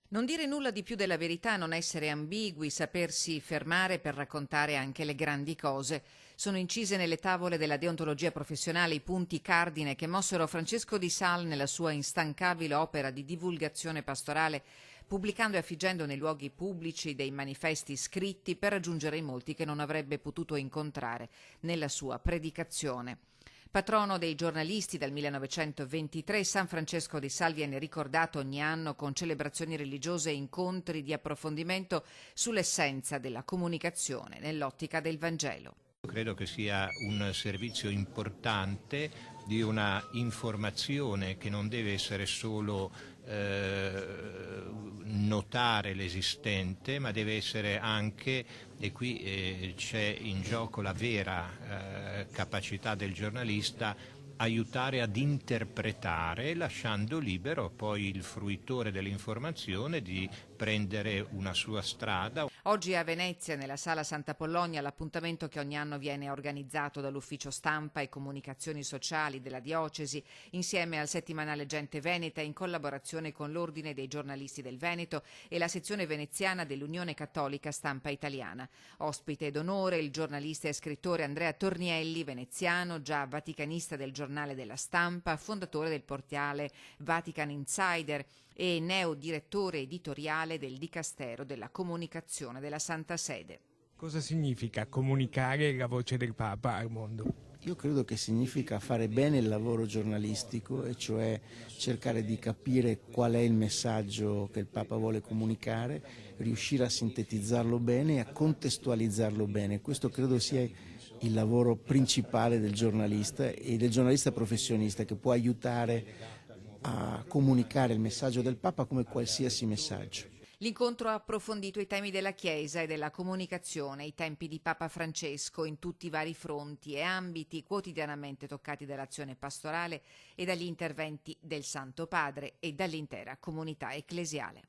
Non dire nulla di più della verità, non essere ambigui, sapersi fermare per raccontare anche le grandi cose. Sono incise nelle tavole della deontologia professionale i punti cardine che mossero Francesco Di Sal nella sua instancabile opera di divulgazione pastorale, pubblicando e affiggendo nei luoghi pubblici dei manifesti scritti per raggiungere i molti che non avrebbe potuto incontrare nella sua predicazione. Patrono dei giornalisti dal 1923, San Francesco di Sal viene ricordato ogni anno con celebrazioni religiose e incontri di approfondimento sull'essenza della comunicazione nell'ottica del Vangelo. Credo che sia un servizio importante di una informazione che non deve essere solo notare l'esistente, ma deve essere anche, e qui c'è in gioco la vera capacità del giornalista, aiutare ad interpretare, lasciando libero poi il fruitore dell'informazione di prendere una sua strada. Oggi a Venezia, nella Sala Santa Polonia, l'appuntamento che ogni anno viene organizzato dall'Ufficio Stampa e Comunicazioni Sociali della Diocesi, insieme al settimanale Gente Veneta, in collaborazione con l'Ordine dei giornalisti del Veneto e la sezione veneziana dell'Unione Cattolica Stampa Italiana. Ospite d'onore il giornalista e scrittore Andrea Tornielli, veneziano, già vaticanista del Giornale della Stampa, fondatore del portale Vatican Insider e neodirettore editoriale del Dicastero della Comunicazione della Santa Sede. Cosa significa comunicare la voce del Papa al mondo? Io credo che significa fare bene il lavoro giornalistico, e cioè cercare di capire qual è il messaggio che il Papa vuole comunicare, riuscire a sintetizzarlo bene e a contestualizzarlo bene. Questo credo sia il lavoro principale del giornalista e del giornalista professionista, che può aiutare a comunicare il messaggio del Papa come qualsiasi messaggio. L'incontro ha approfondito i temi della Chiesa e della comunicazione, i tempi di Papa Francesco in tutti i vari fronti e ambiti quotidianamente toccati dall'azione pastorale e dagli interventi del Santo Padre e dall'intera comunità ecclesiale.